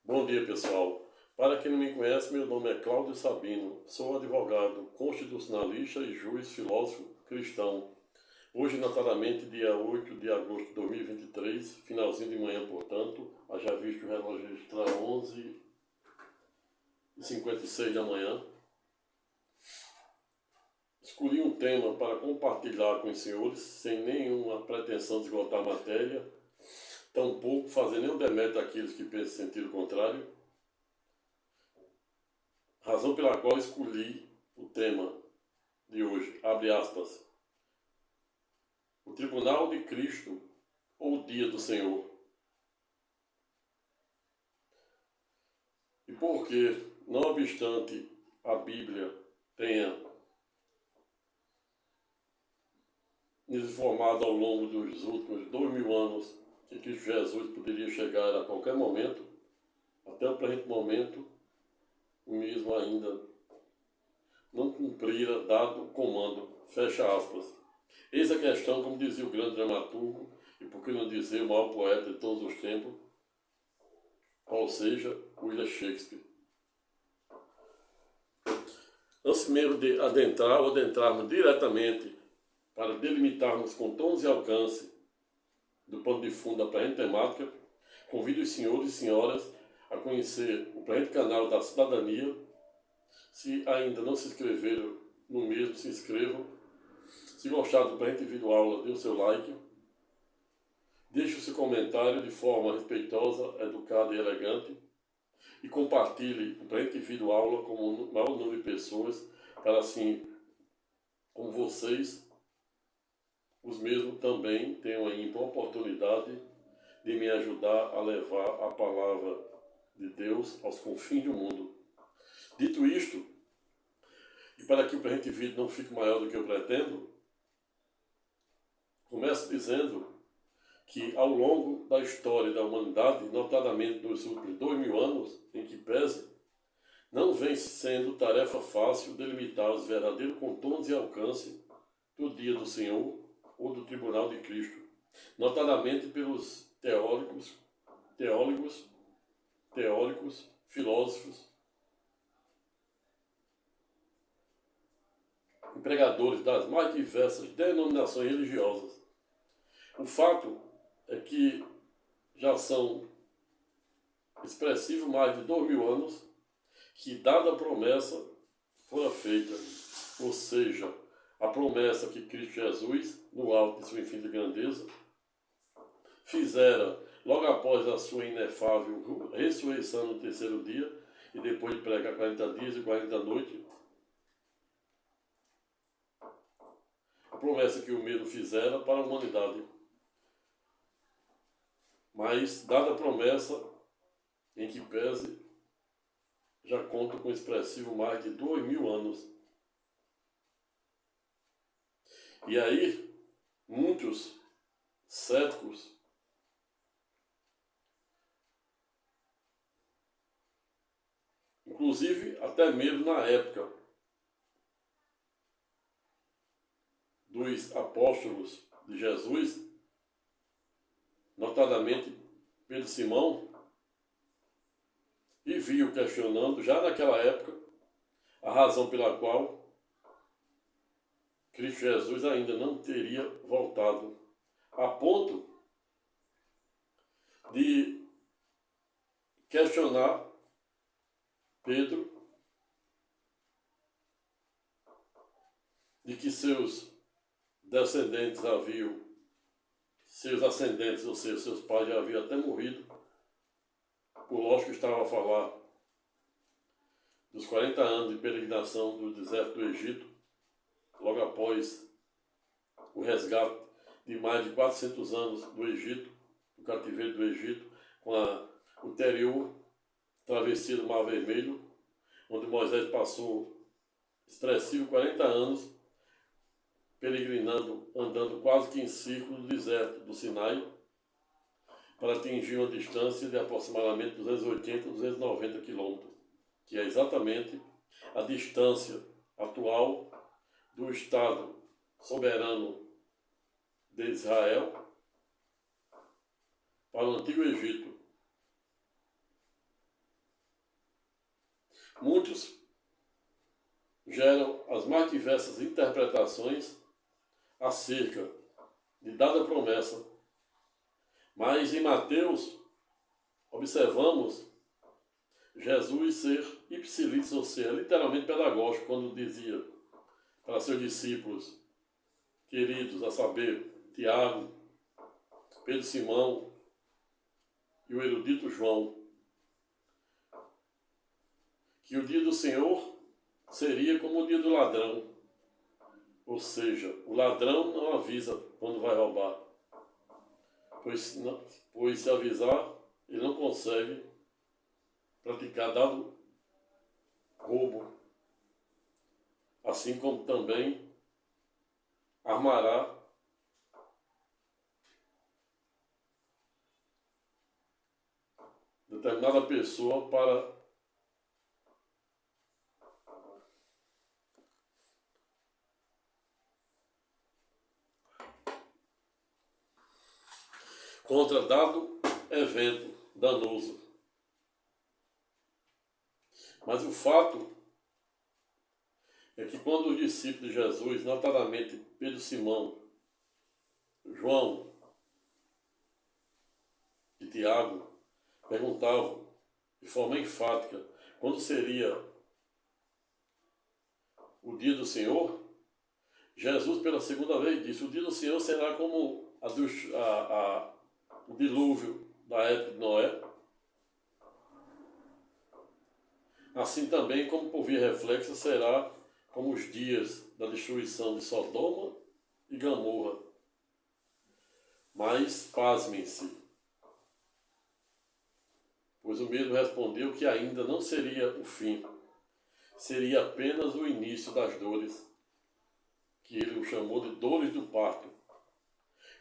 Bom dia, pessoal. Para quem não me conhece, meu nome é Cláudio Sabino. Sou advogado, constitucionalista e juiz filósofo cristão. Hoje, notadamente, dia 8 de agosto de 2023, finalzinho de manhã, portanto, já visto o relógio registrar 11h56 da manhã. Escolhi um tema para compartilhar com os senhores, sem nenhuma pretensão de esgotar a matéria, tampouco fazer nenhum demérito àqueles que pensam sentido contrário. Razão pela qual escolhi o tema de hoje, abre aspas, o Tribunal de Cristo ou o Dia do Senhor. E porque, não obstante a Bíblia tenha nos informado ao longo dos últimos 2000 anos que Cristo Jesus poderia chegar a qualquer momento, até o presente momento, o mesmo ainda não cumprira dado o comando, fecha aspas. Eis a questão, como dizia o grande dramaturgo, e por que não dizer o maior poeta de todos os tempos, ou seja, William Shakespeare. Antes mesmo de adentrarmos diretamente para delimitarmos com tons e alcance do pano de fundo da presente temática, convido os senhores e senhoras a conhecer o presente canal da Cidadania. Se ainda não se inscreveram no mesmo, se inscrevam. Se gostar do presente vídeo aula, dê o seu like. Deixe o seu comentário de forma respeitosa, educada e elegante. E compartilhe o presente vídeo aula com o maior número de pessoas, para assim, como vocês, os mesmos também tenham ainda a oportunidade de me ajudar a levar a palavra de Deus aos confins do mundo. Dito isto, e para que o presente vídeo não fique maior do que eu pretendo, começo dizendo que ao longo da história da humanidade, notadamente nos últimos 2000 anos, em que pese, não vem sendo tarefa fácil delimitar os verdadeiros contornos e alcance do Dia do Senhor ou do Tribunal de Cristo, notadamente pelos teóricos, filósofos, e pregadores das mais diversas denominações religiosas. O fato é que já são expressivos mais de 2000 anos que dada a promessa fora feita, ou seja, a promessa que Cristo Jesus, no alto de sua infinita grandeza, fizera logo após a sua inefável ressurreição no terceiro dia, e depois de pregar 40 dias e 40 noites, a promessa que o mesmo fizera para a humanidade. Mas, dada a promessa, em que pese, já conta com expressivo mais de 2000 anos. E aí, muitos céticos inclusive até mesmo na época dos apóstolos de Jesus, notadamente Pedro e Simão, e viu questionando já naquela época a razão pela qual Cristo Jesus ainda não teria voltado, a ponto de questionar Pedro de que seus descendentes haviam, seus ascendentes, ou seja, seus pais já haviam até morrido. Por lógico, estava a falar dos 40 anos de peregrinação do deserto do Egito, logo após o resgate de mais de 400 anos do Egito, do cativeiro do Egito, com a ulterior travessia do Mar Vermelho, onde Moisés passou expressivo 40 anos peregrinando, andando quase que em círculo no deserto do Sinai, para atingir uma distância de aproximadamente 280 a 290 quilômetros, que é exatamente a distância atual do Estado soberano de Israel para o Antigo Egito. Muitos geram as mais diversas interpretações acerca de dada promessa, mas em Mateus observamos Jesus ser ipsilis, ou seja, literalmente pedagógico, quando dizia para seus discípulos queridos, a saber, Tiago, Pedro Simão e o erudito João, que o dia do Senhor seria como o dia do ladrão, ou seja, o ladrão não avisa quando vai roubar, pois se avisar, ele não consegue praticar dado roubo, assim como também armará determinada pessoa para contra dado evento danoso. Mas o fato é que quando os discípulos de Jesus, notadamente Pedro Simão, João e Tiago, perguntavam de forma enfática quando seria o dia do Senhor, Jesus pela segunda vez disse: o dia do Senhor será como o dilúvio da época de Noé, assim também como por via reflexa será como os dias da destruição de Sodoma e Gomorra. Mas pasmem-se, pois o mesmo respondeu que ainda não seria o fim, seria apenas o início das dores, que ele o chamou de dores do parto.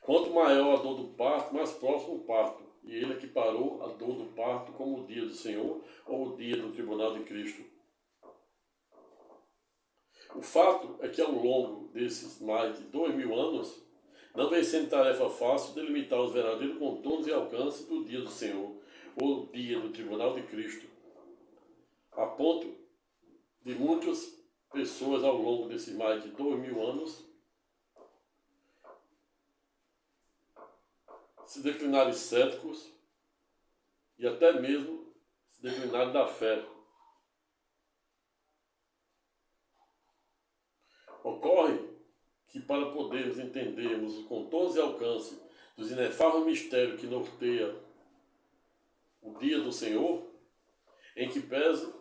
Quanto maior a dor do parto, mais próximo o parto, e ele equiparou a dor do parto como o dia do Senhor ou o dia do tribunal de Cristo. O fato é que ao longo desses mais de 2000 anos, não vem sendo tarefa fácil delimitar os verdadeiros contornos e alcance do dia do Senhor, ou dia do tribunal de Cristo, a ponto de muitas pessoas ao longo desses mais de 2000 anos se declinarem céticos e até mesmo se declinarem da fé. Ocorre que para podermos entendermos os contornos e alcance dos inefáveis mistérios que norteia o dia do Senhor, em que pese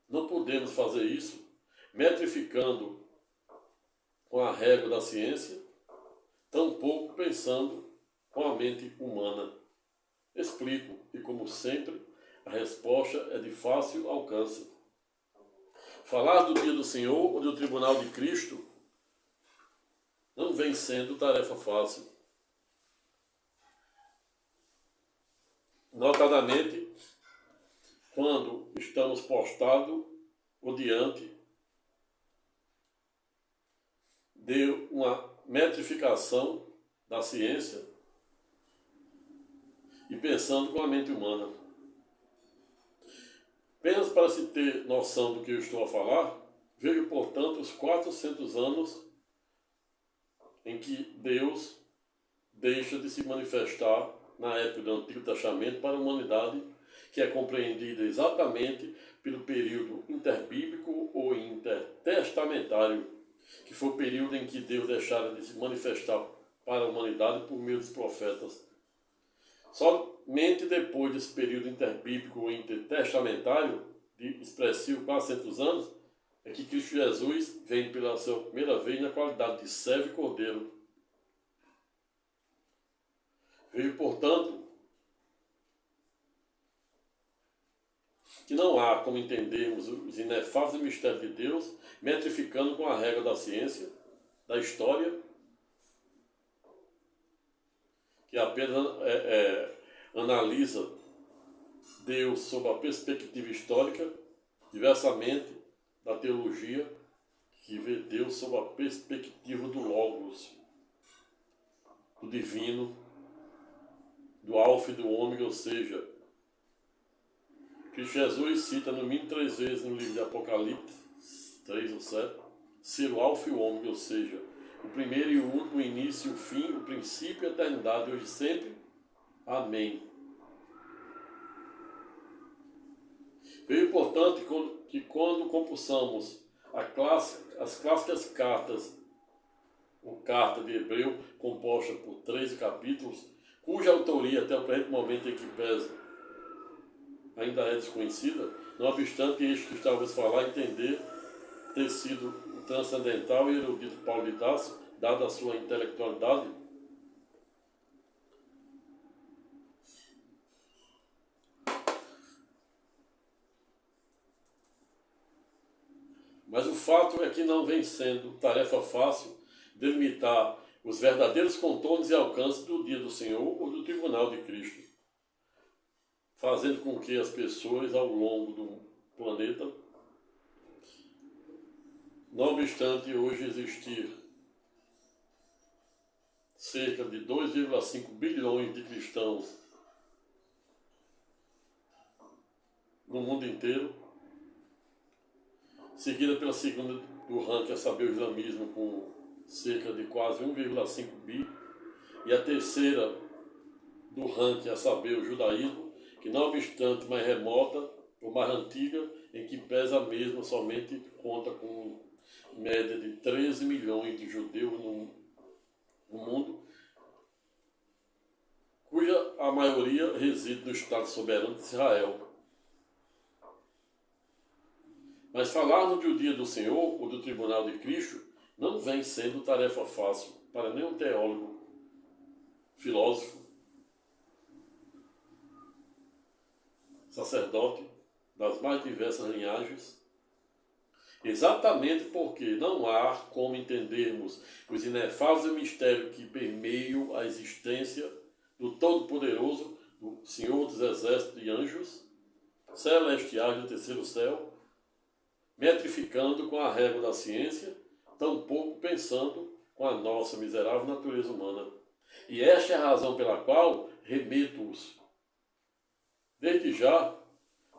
não podemos fazer isso metrificando com a régua da ciência, tampouco pensando com a mente humana. Explico, e como sempre, a resposta é de fácil alcance. Falar do dia do Senhor ou do tribunal de Cristo não vem sendo tarefa fácil. Notadamente, quando estamos postados ou diante de uma metrificação da ciência e pensando com a mente humana. Apenas para se ter noção do que eu estou a falar, vejo, portanto, os 400 anos em que Deus deixa de se manifestar na época do Antigo Testamento para a humanidade, que é compreendida exatamente pelo período interbíblico ou intertestamentário, que foi o período em que Deus deixara de se manifestar para a humanidade por meio dos profetas. Somente depois desse período interbíblico ou intertestamentário, de expressivo 400 anos, é que Cristo Jesus vem pela sua primeira vez na qualidade de servo e cordeiro. Vejo, portanto, que não há como entendermos os inefáveis mistérios de Deus metrificando com a regra da ciência, da história, que apenas analisa Deus sob a perspectiva histórica, diversamente da teologia, que vê Deus sob a perspectiva do Logos, do divino, do alfa e do ômega, ou seja, Cristo Jesus cita no mínimo 3 vezes no livro de Apocalipse, 3 ou 7, ser o alfa e o ômega, ou seja, o primeiro e o último, o início e o fim, o princípio e a eternidade, hoje e sempre. Amém. Veio importante que quando compulsamos as clássicas cartas, ou carta de Hebreu, composta por 13 capítulos, cuja autoria até o presente momento em que pesa ainda é desconhecida, não obstante este que estávamos falar entender ter sido o transcendental e erudito Paulo de Tarso, dada a sua intelectualidade, mas o fato é que não vem sendo tarefa fácil delimitar os verdadeiros contornos e alcances do dia do Senhor ou do tribunal de Cristo, fazendo com que as pessoas ao longo do planeta, não obstante hoje existir cerca de 2,5 bilhões de cristãos no mundo inteiro, seguida pela segunda do ranking, a saber, o islamismo, com cerca de quase 1,5 bi, e a terceira do ranking, a saber, o judaísmo, que não obstante mais remota ou mais antiga, em que pesa a mesma, somente conta com média de 13 milhões de judeus no mundo, cuja a maioria reside no Estado soberano de Israel. Mas falar no dia do Senhor ou do tribunal de Cristo não vem sendo tarefa fácil para nenhum teólogo, filósofo, sacerdote das mais diversas linhagens, exatamente porque não há como entendermos os inefáveis mistérios que permeiam a existência do Todo-Poderoso, do Senhor dos Exércitos de Anjos celestiais do terceiro céu, metrificando com a régua da ciência, tampouco pensando com a nossa miserável natureza humana. E esta é a razão pela qual remeto-os, desde já,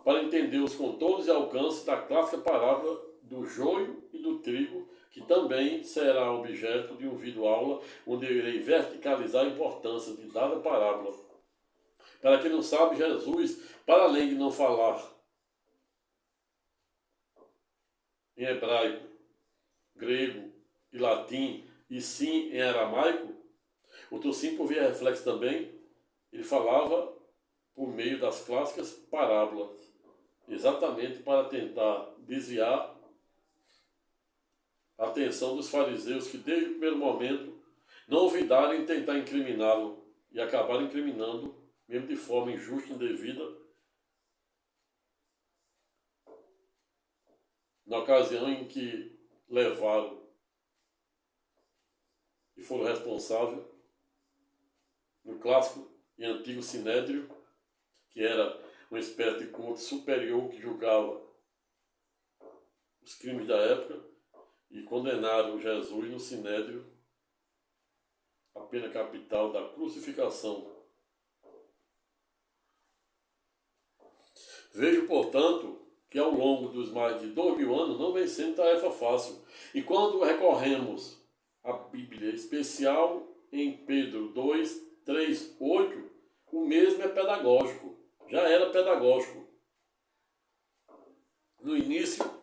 para entender os contornos e alcances da clássica parábola do joio e do trigo, que também será objeto de um vídeo aula onde eu irei verticalizar a importância de dada parábola. Para quem não sabe, Jesus, para além de não falar em hebraico, grego e latim, e sim em aramaico, outro sim por via reflexo também, ele falava por meio das clássicas parábolas, exatamente para tentar desviar a atenção dos fariseus que desde o primeiro momento não ouvidaram em tentar incriminá-lo e acabaram incriminando, mesmo de forma injusta e indevida, na ocasião em que levaram e foram responsáveis no clássico e antigo Sinédrio, que era uma espécie de corte superior que julgava os crimes da época, e condenaram Jesus no Sinédrio à pena capital da crucificação. Vejo, portanto, que ao longo dos mais de 2000 anos não vem sendo tarefa fácil. E quando recorremos à Bíblia, especial em Pedro 2, 3, 8, o mesmo é pedagógico. Já era pedagógico. No início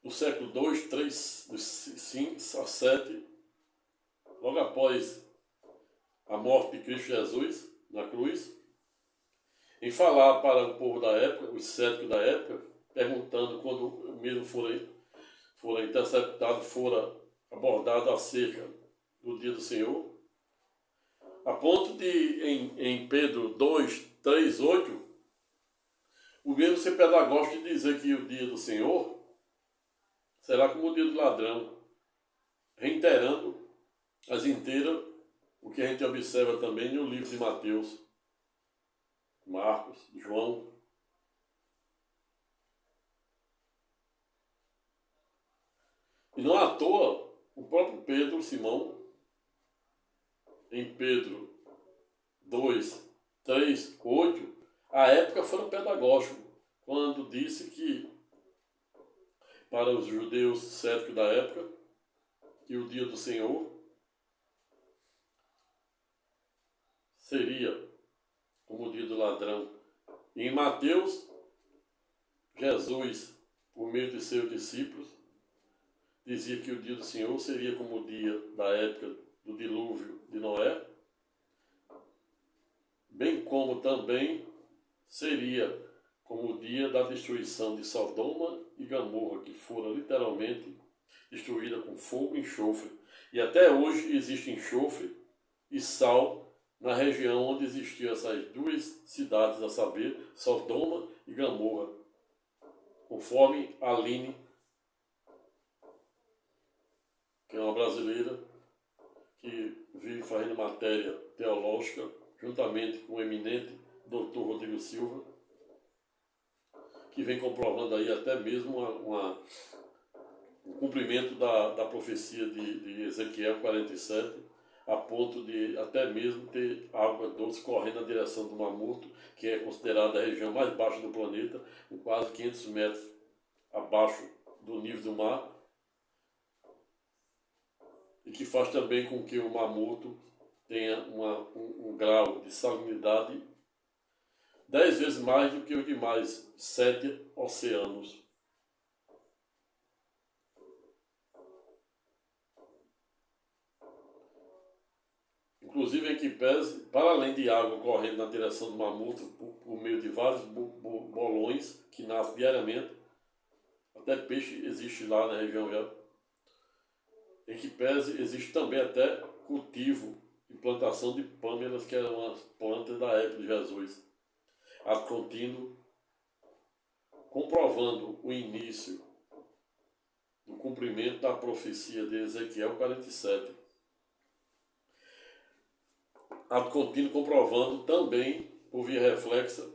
do século 2, 3, dos 5 a 7, logo após a morte de Cristo Jesus na cruz, em falar para o povo da época, os céticos da época, perguntando quando o mesmo fora interceptado, fora abordado acerca do dia do Senhor, a ponto de, em Pedro 2, 3, 8, o mesmo ser pedagógico de dizer que o dia do Senhor será como o dia do ladrão, reiterando as inteiras o que a gente observa também no livro de Mateus, Marcos, João. E não à toa, o próprio Pedro, Simão, em Pedro 2, 3, 8, A época foi um pedagógico, quando disse que, para os judeus céticos da época, que o dia do Senhor seria como o dia do ladrão. E em Mateus, Jesus, por meio de seus discípulos, dizia que o dia do Senhor seria como o dia da época do dilúvio de Noé, bem como também seria como o dia da destruição de Sodoma e Gomorra, que foram literalmente destruídas com fogo e enxofre. E até hoje existe enxofre e sal na região onde existiam essas duas cidades, a saber, Sodoma e Gomorra, conforme Aline, que é uma brasileira que vive fazendo matéria teológica, juntamente com o eminente Dr. Rodrigo Silva, que vem comprovando aí até mesmo o cumprimento da profecia de Ezequiel 47, a ponto de até mesmo ter água doce correndo na direção do Mamuto, que é considerada a região mais baixa do planeta, com quase 500 metros abaixo do nível do mar, e que faz também com que o Mamuto tenha um grau de salinidade 10 vezes mais do que os demais 7 oceanos. Inclusive em que pese, para além de água correndo na direção do Mamuto por meio de vários bolões que nascem diariamente, até peixe existe lá na região já. Em que pese, existe também até cultivo e plantação de pâmeras, que eram as plantas da época de Jesus. Ato contínuo, comprovando o início do cumprimento da profecia de Ezequiel 47. Ato contínuo comprovando também, por via reflexa,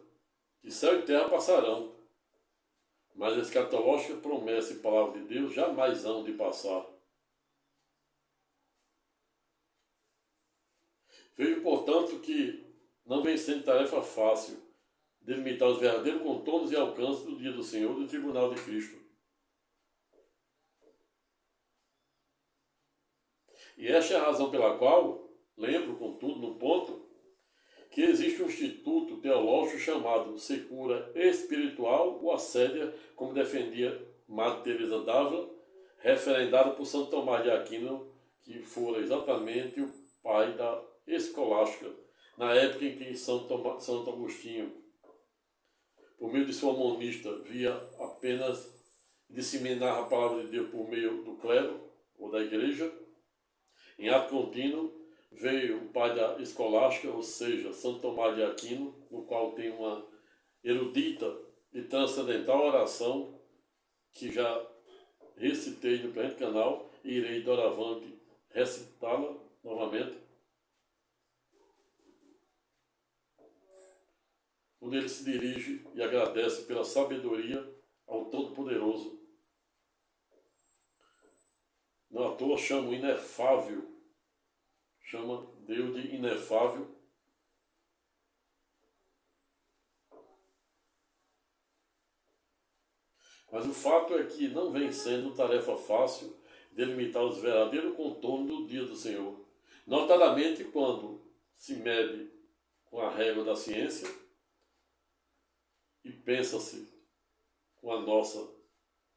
que céu e terra passarão, mas a escatológica promessa e palavra de Deus jamais hão de passar. Vejo, portanto, que não vem sendo tarefa fácil delimitar os verdadeiros contornos e alcances do dia do Senhor do tribunal de Cristo. E esta é a razão pela qual, lembro, contudo, no ponto, que existe um instituto teológico chamado secura espiritual ou assédia, como defendia Madre Teresa d'Ávila, referendado por Santo Tomás de Aquino, que fora exatamente o pai da escolástica, na época em que Santo Agostinho, por meio de sua monista, via apenas disseminar a palavra de Deus por meio do clero ou da igreja. Em ato contínuo veio o pai da escolástica, ou seja, Santo Tomás de Aquino, no qual tem uma erudita e transcendental oração que já recitei no presente canal e irei doravante recitá-la novamente, onde ele se dirige e agradece pela sabedoria ao Todo-Poderoso. Não à toa chama o inefável, chama Deus de inefável. Mas o fato é que não vem sendo tarefa fácil delimitar os verdadeiros contornos do dia do Senhor. Notadamente quando se mede com a régua da ciência e pensa-se com a nossa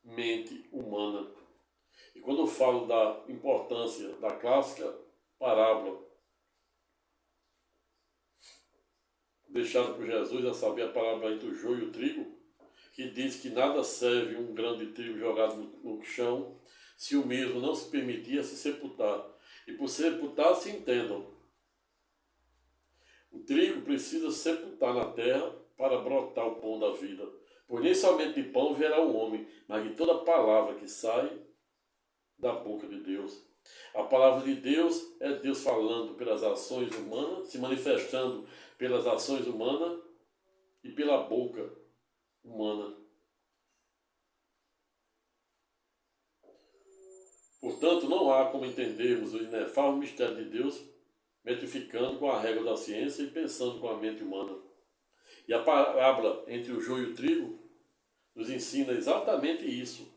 mente humana. E quando eu falo da importância da clássica parábola deixada por Jesus, a saber, a parábola entre o joio e o trigo, que diz que nada serve um grão de trigo jogado no chão se o mesmo não se permitir se sepultar. E por sepultar se entendam. O trigo precisa sepultar na terra para brotar o pão da vida. Pois nem somente de pão viverá o homem, mas de toda palavra que sai da boca de Deus. A palavra de Deus é Deus falando pelas ações humanas, se manifestando pelas ações humanas e pela boca humana. Portanto, não há como entendermos o inefável mistério de Deus metrificando com a régua da ciência e pensando com a mente humana. E a parábola entre o joio e o trigo nos ensina exatamente isso,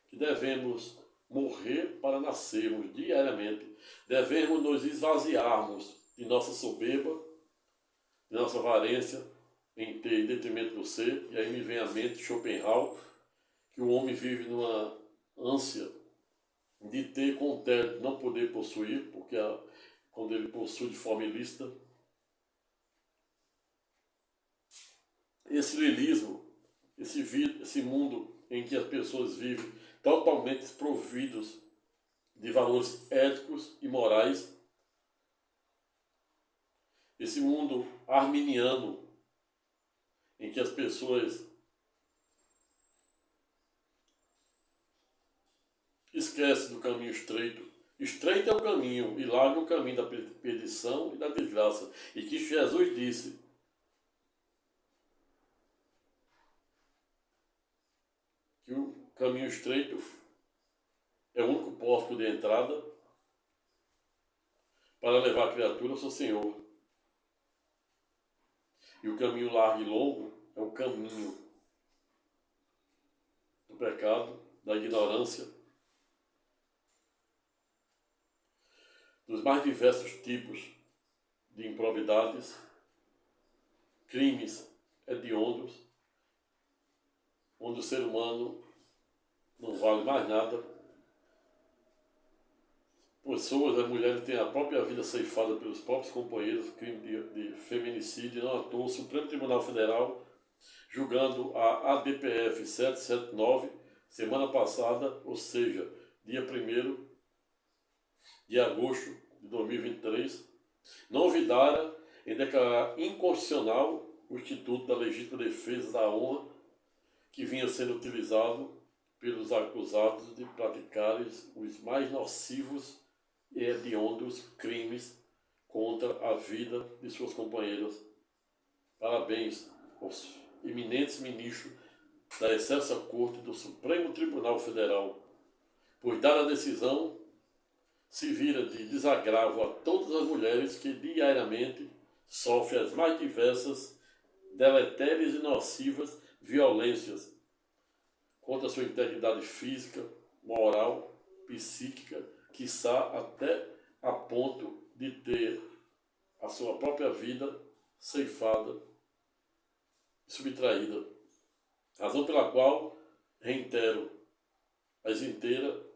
que devemos morrer para nascermos diariamente. Devemos nos esvaziarmos de nossa soberba, de nossa avarência em ter em detrimento do ser. E aí me vem à mente Schopenhauer, que o homem vive numa ânsia de ter com o tédio, não poder possuir, porque quando ele possui de forma ilícita, esse lirismo, esse mundo em que as pessoas vivem totalmente desprovidos de valores éticos e morais, esse mundo arminiano em que as pessoas esquecem do caminho estreito. Estreito é o caminho e largo é o caminho da perdição e da desgraça. E que Jesus disse que o caminho estreito é o único porto de entrada para levar a criatura ao seu Senhor. E o caminho largo e longo é o caminho do pecado, da ignorância, dos mais diversos tipos de improbidades, crimes hediondos, onde o ser humano não vale mais nada. Pessoas, as mulheres têm a própria vida ceifada pelos próprios companheiros, crime de feminicídio. Não à toa, o Supremo Tribunal Federal, julgando a ADPF 779, semana passada, ou seja, dia 1º de agosto de 2023, não vidara em declarar inconstitucional o Instituto da Legítima Defesa da Honra, que vinha sendo utilizado pelos acusados de praticarem os mais nocivos e hediondos crimes contra a vida de suas companheiras. Parabéns aos eminentes ministros da Excelsa Corte do Supremo Tribunal Federal, pois dada a decisão se vira de desagravo a todas as mulheres que diariamente sofrem as mais diversas, deletérias e nocivas violências contra a sua integridade física, moral, psíquica, quiçá até a ponto de ter a sua própria vida ceifada e subtraída. Razão pela qual reitero as inteiras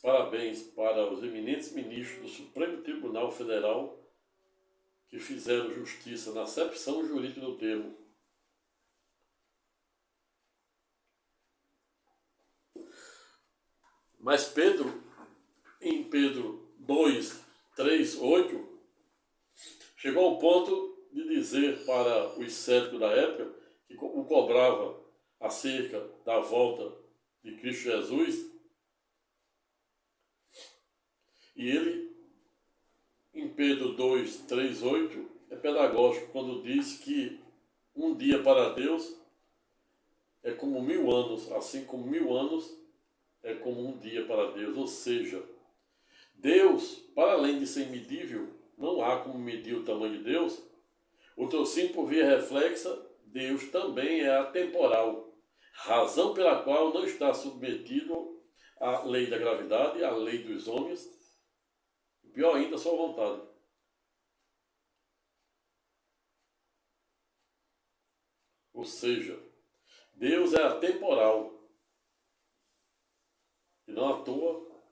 parabéns para os eminentes ministros do Supremo Tribunal Federal que fizeram justiça na acepção jurídica do termo. Mas Pedro, em Pedro 2, 3, 8, chegou ao ponto de dizer para os céticos da época, que o cobrava acerca da volta de Cristo Jesus, e ele, em Pedro 2, 3, 8, é pedagógico quando diz que um dia para Deus é como 1000 anos, assim como 1000 anos é como um dia para Deus. Ou seja, Deus, para além de ser imedível, não há como medir o tamanho de Deus. O trocínio por via reflexa, Deus também é atemporal, razão pela qual não está submetido à lei da gravidade, à lei dos homens, e pior ainda, a sua vontade. Ou seja, Deus é atemporal. E não à toa,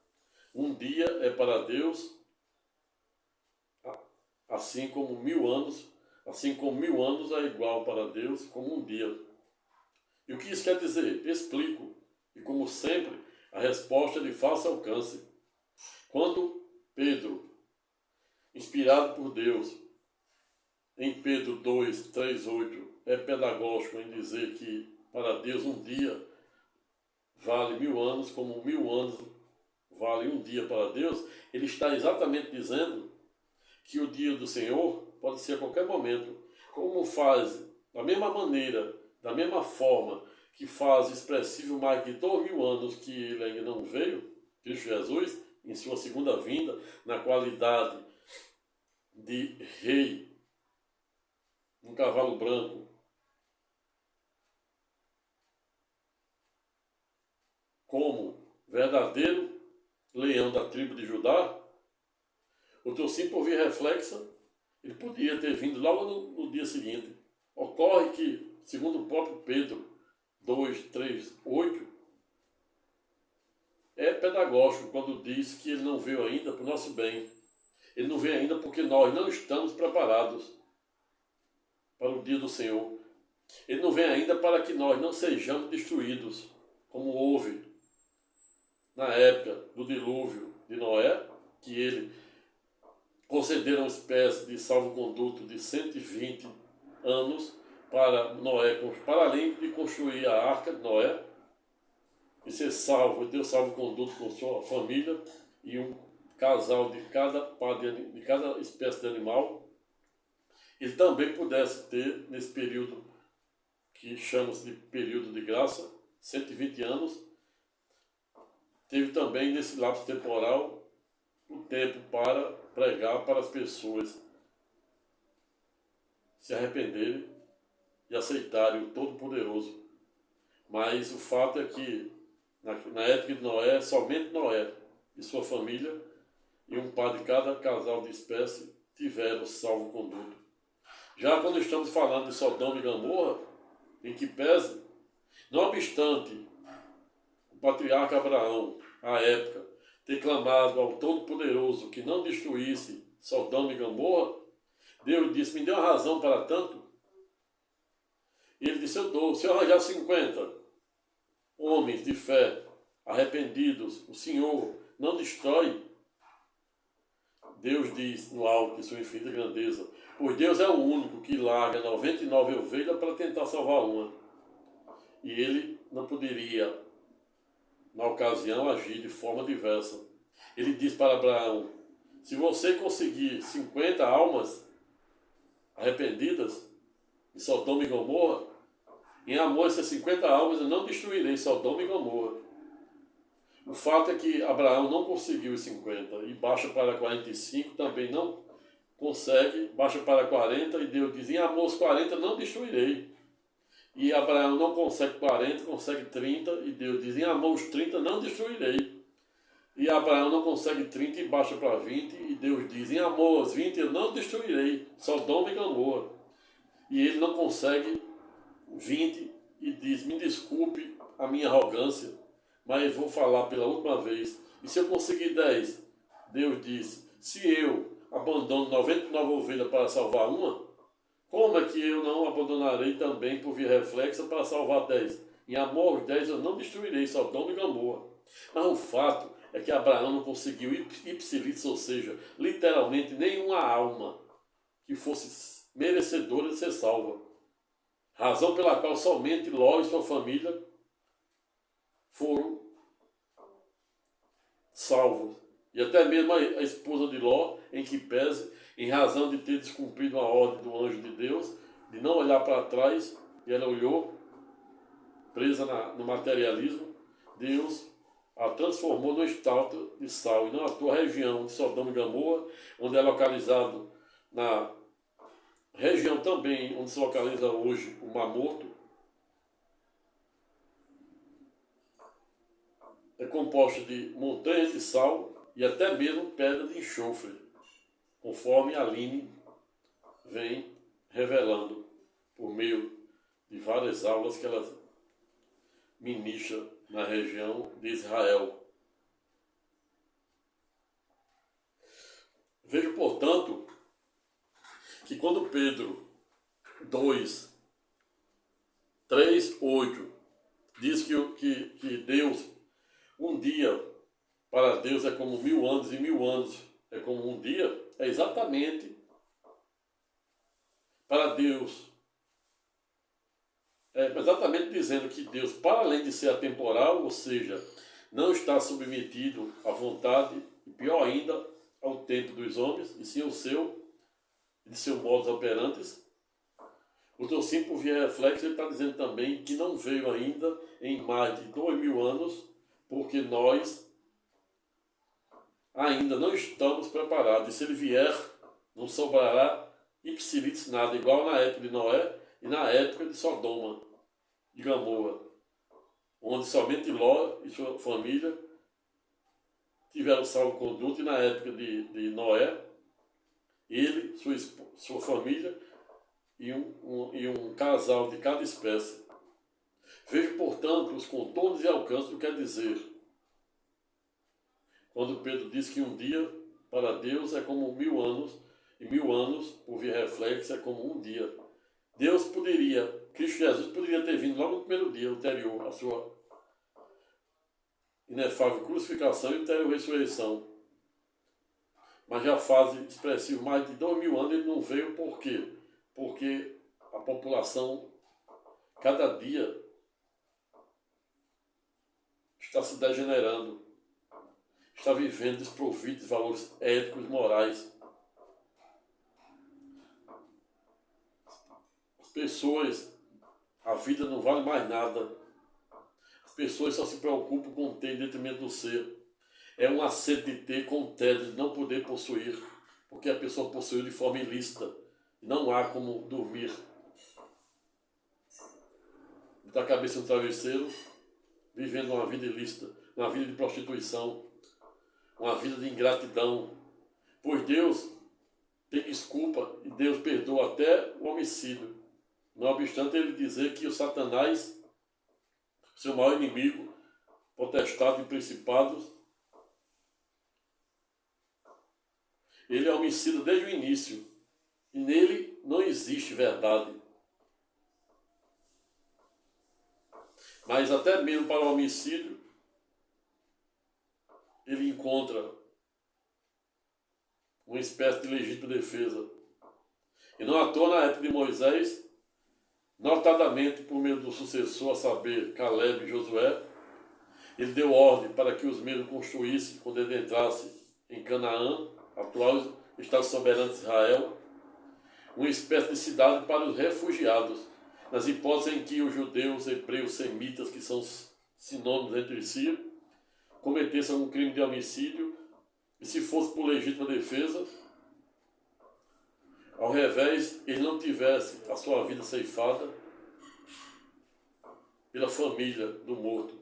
um dia é para Deus, assim como 1000 anos, assim como 1000 anos é igual para Deus como um dia. E o que isso quer dizer? Explico. E como sempre, a resposta é de fácil alcance. Quando Pedro, inspirado por Deus, em Pedro 2, 3, 8, é pedagógico em dizer que para Deus um dia vale 1000 anos, como 1000 anos vale um dia para Deus, ele está exatamente dizendo que o dia do Senhor pode ser a qualquer momento. Como faz, da mesma maneira, da mesma forma que faz expressivo mais de 2000 anos que ele ainda não veio, Cristo Jesus, em sua segunda vinda, na qualidade de Rei num cavalo branco, como verdadeiro leão da tribo de Judá, o teu sim por via reflexa, ele podia ter vindo logo no dia seguinte. Ocorre que, segundo o próprio Pedro 2, 3, 8, é pedagógico quando diz que ele não veio ainda para o nosso bem. Ele não veio ainda porque nós não estamos preparados para o dia do Senhor. Ele não vem ainda para que nós não sejamos destruídos, como houve na época do dilúvio de Noé, que ele concederam uma espécie de salvo-conduto de 120 anos para Noé, para além de construir a arca de Noé, e ser salvo, e ter o salvo-conduto com sua família e um casal de cada espécie de animal, ele também pudesse ter, nesse período que chama-se de período de graça, 120 anos, teve também nesse lapso temporal o tempo para pregar para as pessoas se arrependerem e aceitarem o Todo-Poderoso. Mas o fato é que na época de Noé, somente Noé e sua família e um par de cada casal de espécie tiveram salvo-conduto. Já quando estamos falando de Sodoma e Gomorra, em que pese, não obstante o patriarca Abraão, à época, ter clamado ao Todo-Poderoso que não destruísse Sodoma e Gomorra, Deus disse, me deu uma razão para tanto. E ele disse, eu dou, se eu arranjar 50 homens de fé, arrependidos, o Senhor não destrói. Deus diz no alto de sua infinita grandeza, pois Deus é o único que larga 99 ovelhas para tentar salvar uma. E ele não poderia, na ocasião, agir de forma diversa. Ele diz para Abraão, se você conseguir 50 almas arrependidas em Sodoma e Gomorra, em amor a essas 50 almas eu não destruirei Sodoma e Gomorra. O fato é que Abraão não conseguiu os 50 e baixa para 45, também não consegue, baixa para 40 e Deus diz, em amor os 40 não destruirei. E Abraão não consegue 40, consegue 30 e Deus diz, em amor os 30 não destruirei. E Abraão não consegue 30 e baixa para 20 e Deus diz, em amor os 20 eu não destruirei, Sodoma e Gomorra. E ele não consegue 20 e diz, me desculpe a minha arrogância, mas vou falar pela última vez. E se eu conseguir 10, Deus diz, se eu abandono 99 ovelhas para salvar uma, como é que eu não abandonarei também por via reflexa para salvar 10? Em amor aos 10 eu não destruirei Sodoma e Gomorra. Mas o fato é que Abraão não conseguiu ipsilitz, ou seja, literalmente nenhuma alma que fosse merecedora de ser salva. Razão pela qual somente Ló e sua família foram salvos. E até mesmo a esposa de Ló, em que pese, em razão de ter descumprido a ordem do anjo de Deus, de não olhar para trás, e ela olhou, presa no materialismo, Deus a transformou no estado de sal. E não a tua região de Sodoma e Gomorra, onde é localizado na região também onde se localiza hoje o Mar Morto, é composta de montanhas de sal e até mesmo pedra de enxofre, conforme a Aline vem revelando por meio de várias aulas que ela ministra na região de Israel. Vejo, portanto, que quando Pedro 2, 3, 8 diz que Deus, um dia para Deus é como 1000 anos e 1000 anos é como um dia, é exatamente para Deus. É exatamente dizendo que Deus, para além de ser atemporal, ou seja, não está submetido à vontade, e pior ainda, ao tempo dos homens, e sim ao seu, de seu modus operandi. O teu sim por via reflexo, ele está dizendo também que não veio ainda em mais de 2000 anos, porque nós ainda não estamos preparados. E se ele vier, não sobrará ipsilis nada, igual na época de Noé e na época de Sodoma, de Gomorra, onde somente Ló e sua família tiveram salvo-conduto, e na época de Noé, ele, sua família e um casal de cada espécie. Veja, portanto, os contornos e alcances do que quer dizer quando Pedro diz que um dia para Deus é como 1000 anos, e 1000 anos, por via reflexo, é como um dia. Cristo Jesus poderia ter vindo logo no primeiro dia anterior à sua inefável crucificação e ulterior ressurreição. Mas já faz expressivo mais de 2000 anos ele não veio. Por quê? Porque a população, cada dia, está se degenerando, está vivendo desprovido de valores éticos e morais. As pessoas, a vida não vale mais nada. As pessoas só se preocupam com o ter em detrimento do ser. É uma sede de ter com o tédio de não poder possuir, porque a pessoa possuiu de forma ilícita. Não há como dormir. Botar a cabeça no travesseiro, vivendo uma vida ilícita, uma vida de prostituição, uma vida de ingratidão. Pois Deus tem desculpa e Deus perdoa até o homicídio. Não obstante ele dizer que o Satanás, seu maior inimigo, potestade e principados, ele é homicida desde o início. E nele não existe verdade. Mas até mesmo para o homicídio, ele encontra uma espécie de legítima defesa. E não à toa, na época de Moisés, notadamente por meio do sucessor, a saber, Caleb e Josué, ele deu ordem para que os mesmos construíssem, quando ele entrasse em Canaã, atual Estado soberano de Israel, uma espécie de cidade para os refugiados, nas hipóteses em que os judeus, hebreus, semitas, que são sinônimos entre si, cometessem um crime de homicídio, e se fosse por legítima defesa, ao revés, eles não tivessem a sua vida ceifada pela família do morto.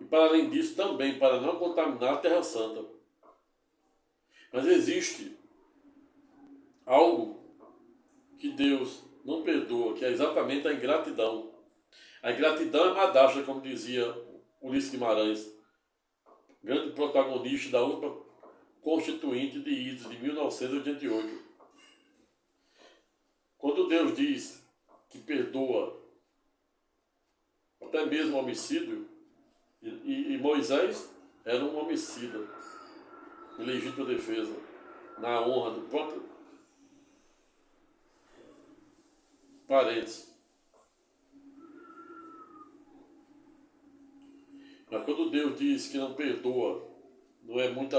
E para além disso, também para não contaminar a Terra Santa. Mas existe algo que Deus não perdoa, que é exatamente a ingratidão. A ingratidão é madastra, como dizia Ulisses Guimarães, grande protagonista da última Constituinte de Idos, de 1988. Quando Deus diz que perdoa até mesmo homicídio, e Moisés era um homicida, em legítima defesa, na honra do próprio parentes. Mas quando Deus diz que não perdoa, não é muito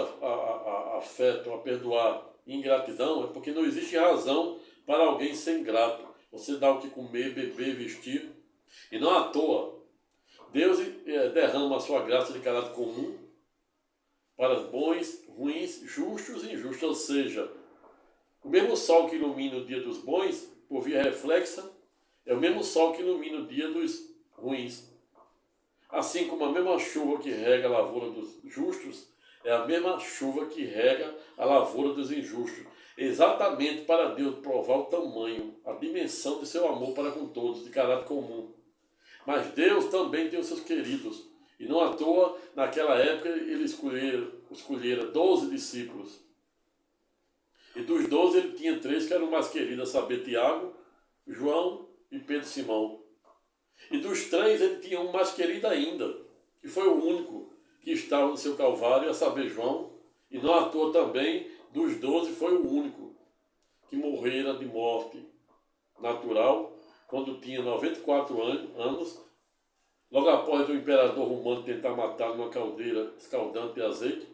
afeto a perdoar ingratidão, é porque não existe razão para alguém ser ingrato. Você dá o que comer, beber, vestir. E não à toa, Deus derrama a sua graça de caráter comum para os bons, ruins, justos e injustos. Ou seja, o mesmo sol que ilumina o dia dos bons, por via reflexa, é o mesmo sol que ilumina o dia dos ruins. Assim como a mesma chuva que rega a lavoura dos justos, é a mesma chuva que rega a lavoura dos injustos. Exatamente para Deus provar o tamanho, a dimensão de seu amor para com todos, de caráter comum. Mas Deus também tem os seus queridos. E não à toa, naquela época, ele escolhera 12 discípulos. E dos 12 ele tinha 3 que eram mais queridos, a saber, Tiago, João e Pedro Simão. E dos 3 ele tinha um mais querido ainda, que foi o único que estava no seu calvário, a saber, João. E não à toa também, dos 12 foi o único que morrera de morte natural, quando tinha 94 anos, logo após o imperador romano tentar matá-lo numa caldeira escaldante de azeite.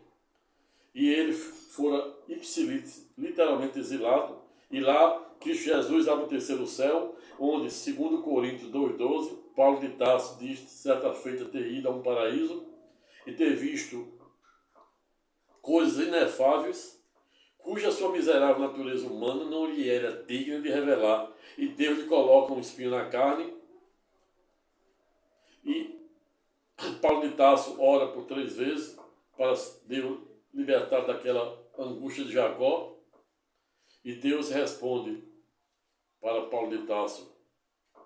E ele fora ipsilis, literalmente exilado. E lá, Cristo Jesus abre o terceiro céu, onde, segundo Coríntios 2,12, Paulo de Tarso diz, certa feita, ter ido a um paraíso e ter visto coisas inefáveis, cuja sua miserável natureza humana não lhe era digna de revelar. E Deus lhe coloca um espinho na carne. E Paulo de Tarso ora por 3 vezes para Deus libertar daquela angústia de Jacó. E Deus responde para Paulo de Tarso: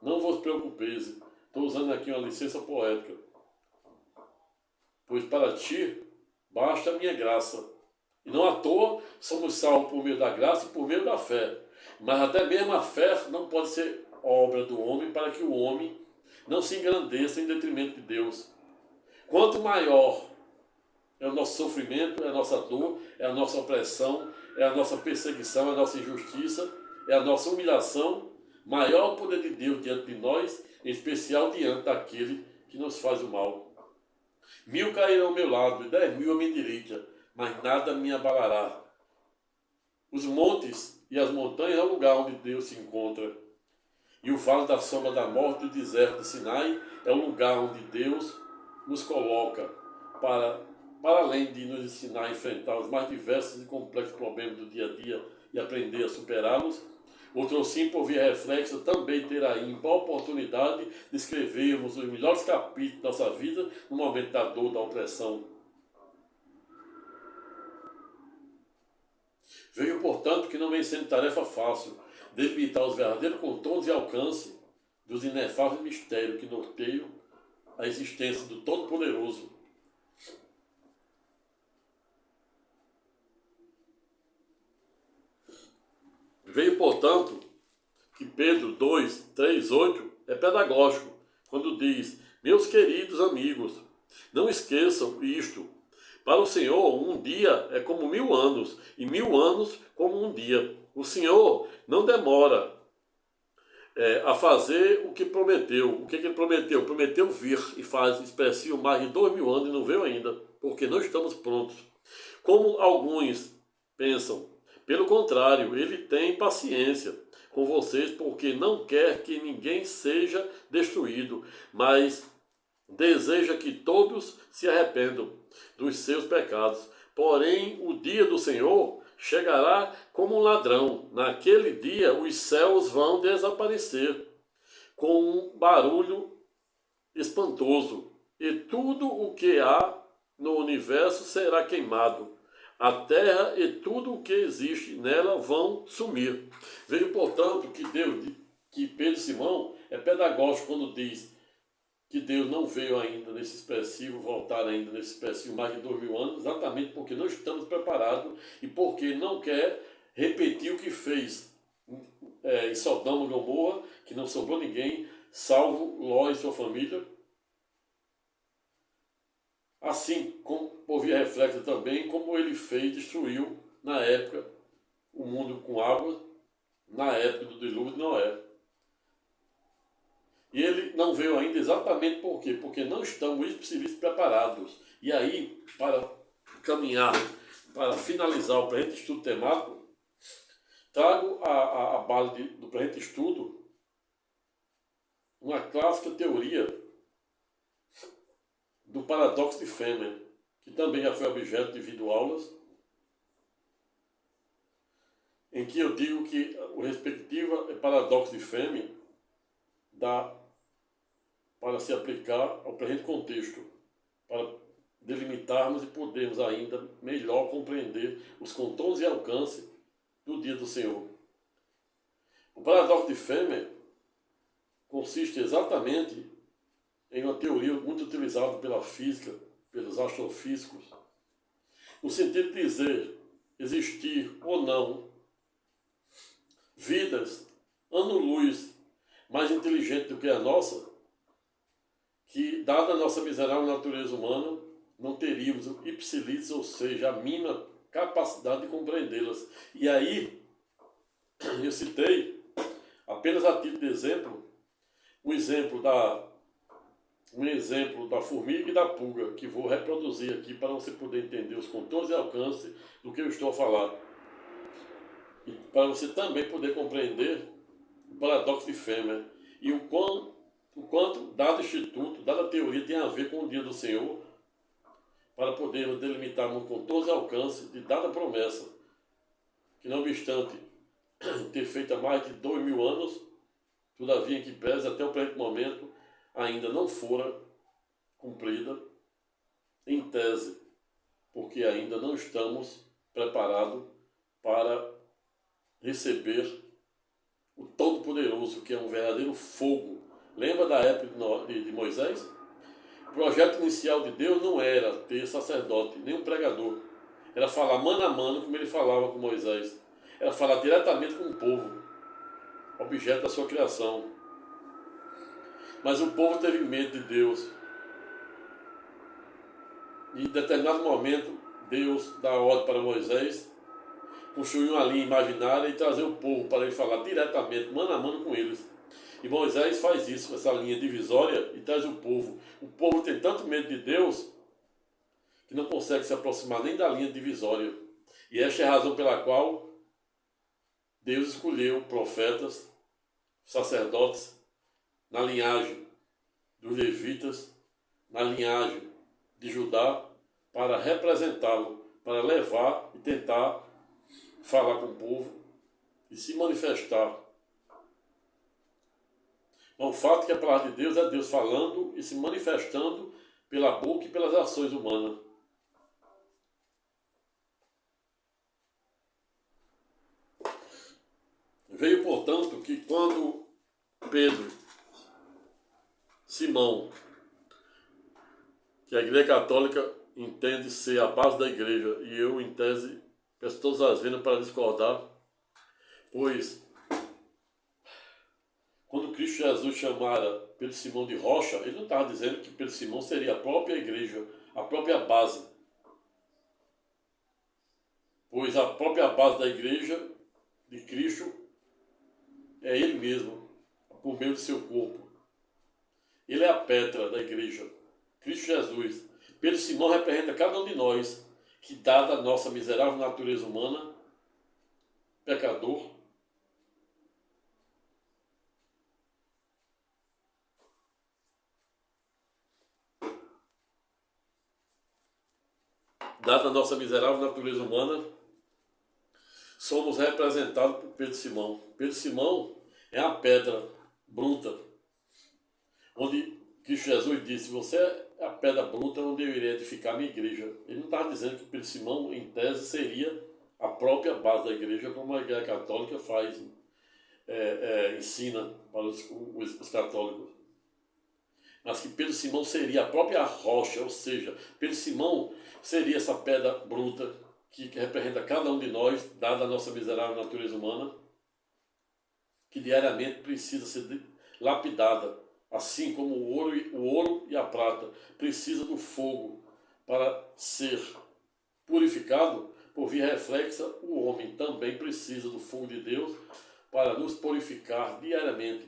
não vos preocupeis, estou usando aqui uma licença poética, pois para ti basta a minha graça. E não à toa somos salvos por meio da graça e por meio da fé. Mas até mesmo a fé não pode ser obra do homem, para que o homem não se engrandeça em detrimento de Deus. Quanto maior é o nosso sofrimento, é a nossa dor, é a nossa opressão, é a nossa perseguição, é a nossa injustiça, é a nossa humilhação, maior o poder de Deus diante de nós, em especial diante daquele que nos faz o mal. 1000 cairão ao meu lado e 10.000 à minha direita, mas nada me abalará. Os montes e as montanhas é o lugar onde Deus se encontra. E o vale da sombra da morte, o deserto de Sinai, é o lugar onde Deus nos coloca para além de nos ensinar a enfrentar os mais diversos e complexos problemas do dia a dia e aprender a superá-los. Outro sim, por via reflexa, também terá ímpar a oportunidade de escrevermos os melhores capítulos da nossa vida no momento da dor, da opressão. Veio, portanto, que não vem sendo tarefa fácil delimitar os verdadeiros contornos e alcance dos inefáveis mistérios que norteiam a existência do Todo-Poderoso. Veio, portanto, que Pedro 2, 3, 8 é pedagógico, quando diz: meus queridos amigos, não esqueçam isto. Para o Senhor, um dia é como 1000 anos, e 1000 anos como um dia. O Senhor não demora a fazer o que prometeu. O que ele prometeu? Prometeu vir e faz expressivo mais de 2000 anos e não veio ainda, porque não estamos prontos. Como alguns pensam. Pelo contrário, ele tem paciência com vocês, porque não quer que ninguém seja destruído, mas deseja que todos se arrependam dos seus pecados. Porém, o dia do Senhor chegará como um ladrão. Naquele dia, os céus vão desaparecer com um barulho espantoso, e tudo o que há no universo será queimado. A terra e tudo o que existe nela vão sumir. Veja, portanto, que Pedro Simão é pedagógico quando diz que Deus não veio ainda nesse expressivo, voltar ainda nesse expressivo mais de 2000 anos, exatamente porque não estamos preparados e porque não quer repetir o que fez em Sodoma e Gomorra, que não sobrou ninguém, salvo Ló e sua família. Assim, como por via reflexa também, como ele fez, destruiu na época o mundo com água, na época do dilúvio de Noé. E ele não veio ainda exatamente por quê? Porque não estamos preparados. E aí, para caminhar, para finalizar o presente estudo temático, trago a base do presente estudo uma clássica teoria do paradoxo de Feynman, que também já foi objeto de videoaulas, em que eu digo que o respectivo paradoxo de Feynman dá para se aplicar ao presente contexto, para delimitarmos e podermos ainda melhor compreender os contornos e alcance do dia do Senhor. O paradoxo de Feynman consiste exatamente em uma teoria muito utilizada pela física, pelos astrofísicos, no sentido de dizer existir ou não vidas ano-luz mais inteligentes do que a nossa, que, dada a nossa miserável natureza humana, não teríamos ipsilits, ou seja, a mínima capacidade de compreendê-las. E aí, eu citei, apenas a título de exemplo, um exemplo da formiga e da pulga, que vou reproduzir aqui para você poder entender os contornos e alcances do que eu estou a falar. E para você também poder compreender o paradoxo de Feynman e o quanto dado instituto, dada teoria tem a ver com o dia do Senhor, para podermos delimitar no contorno e alcance de dada promessa que não obstante ter feito há mais de 2000 anos, todavia em que pese até o presente momento ainda não fora cumprida em tese, porque ainda não estamos preparados para receber o Todo-Poderoso, que é um verdadeiro fogo. Lembra da época de Moisés? O projeto inicial de Deus não era ter sacerdote, nem um pregador. Era falar mano a mano, como ele falava com Moisés. Era falar diretamente com o povo, objeto da sua criação. Mas o povo teve medo de Deus. E em determinado momento, Deus dá ordem para Moisés construir uma linha imaginária e trazer o povo para ele falar diretamente, mano a mano com eles. E Moisés faz isso, com essa linha divisória, e traz o povo. O povo tem tanto medo de Deus que não consegue se aproximar nem da linha divisória. E esta é a razão pela qual Deus escolheu profetas, sacerdotes, na linhagem dos levitas, na linhagem de Judá, para representá-lo, para levar e tentar falar com o povo e se manifestar. Mas o fato é que a palavra de Deus é Deus falando e se manifestando pela boca e pelas ações humanas. Veio, portanto, que quando Pedro, Simão, que a Igreja Católica entende ser a base da Igreja, e eu, em tese, peço todas as vendas para discordar, pois quando Cristo Jesus chamara Pedro Simão de rocha, ele não estava dizendo que Pedro Simão seria a própria igreja, a própria base. Pois a própria base da igreja de Cristo é ele mesmo, por meio do seu corpo. Ele é a pedra da igreja, Cristo Jesus. Pedro Simão representa cada um de nós, que dada a nossa miserável natureza humana, pecador, dada a nossa miserável natureza humana, somos representados por Pedro Simão. Pedro Simão é a pedra bruta, onde Cristo Jesus disse, você é a pedra bruta onde eu irei edificar a minha igreja. Ele não estava dizendo que Pedro Simão, em tese, seria a própria base da igreja, como a Igreja Católica faz, ensina para os católicos. Mas que Pedro Simão seria a própria rocha, ou seja, Pedro Simão seria essa pedra bruta que representa cada um de nós, dada a nossa miserável natureza humana, que diariamente precisa ser lapidada, assim como o ouro e a prata precisa do fogo para ser purificado. Por via reflexa, o homem também precisa do fogo de Deus para nos purificar diariamente,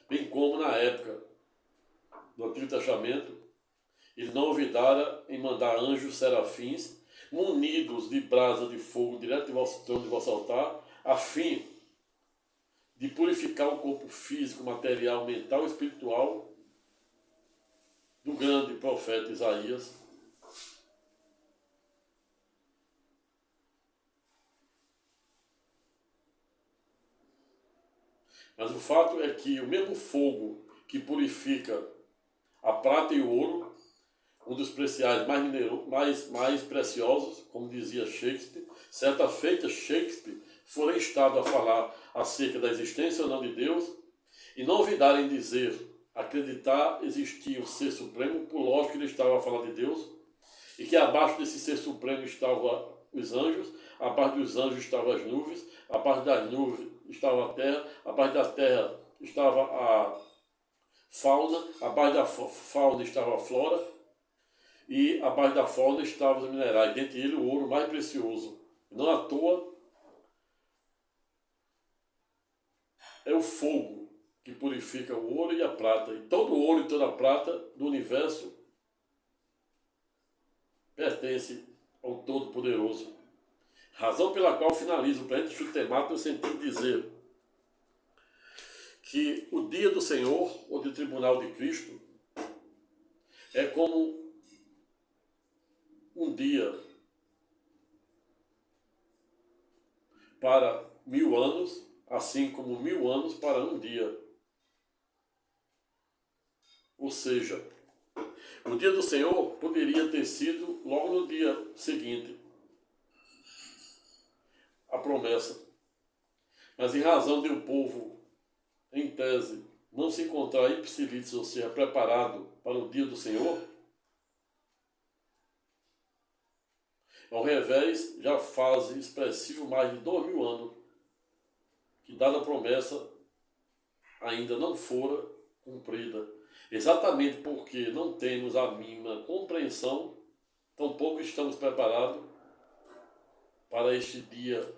bem como na época do Antigo Testamento, ele não olvidara em mandar anjos serafins, munidos de brasa de fogo direto de vosso trono, de vosso altar, a fim de purificar o corpo físico, material, mental e espiritual do grande profeta Isaías. Mas o fato é que o mesmo fogo que purifica a prata e o ouro, um dos preciais mais preciosos, como dizia Shakespeare, certa feita Shakespeare fora instado a falar acerca da existência ou não de Deus, e não ouvidarem dizer, acreditar existir o Ser Supremo, por lógico que ele estava a falar de Deus, e que abaixo desse Ser Supremo estavam os anjos, abaixo dos anjos estavam as nuvens, abaixo das nuvens estava a terra, abaixo da terra estava a fauna, abaixo da fauna estava a flora, e abaixo da fauna estavam os minerais, dentre eles o ouro mais precioso. Não à toa é o fogo que purifica o ouro e a prata. E todo o ouro e toda a prata do universo pertence ao Todo-Poderoso. Razão pela qual finalizo o presente chutemato no sentido de dizer que o dia do Senhor, ou do tribunal de Cristo, é como um dia para 1000 anos, assim como 1000 anos para um dia. Ou seja, o dia do Senhor poderia ter sido logo no dia seguinte, a promessa. Mas em razão de o povo, em tese, não se encontrar ipsilítis, ou seja, preparado para o dia do Senhor, ao revés, já faz expressivo mais de 2000 anos que dada a promessa ainda não fora cumprida. Exatamente porque não temos a mínima compreensão, tampouco estamos preparados para este dia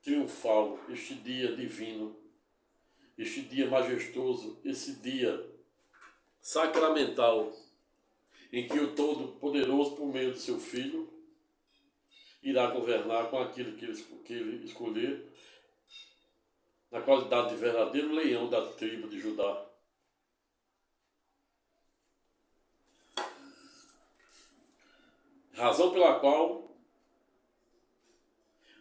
triunfal, este dia divino, este dia majestoso, esse dia sacramental, em que o Todo-Poderoso, por meio do seu Filho, irá governar com aquilo que ele escolher, na qualidade de verdadeiro leão da tribo de Judá. Razão pela qual,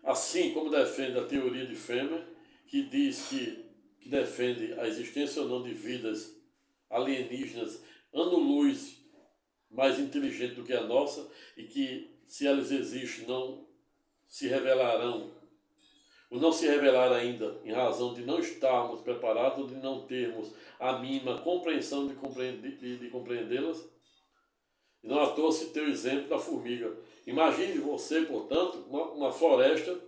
assim como defende a teoria de Femer, que diz que defende a existência ou não de vidas alienígenas, ano-luz mais inteligente do que a nossa, e que, se elas existem, não se revelarão, ou não se revelar ainda, em razão de não estarmos preparados, de não termos a mínima compreensão de compreendê-las. E não à toa citei o exemplo da formiga. Imagine você, portanto, uma floresta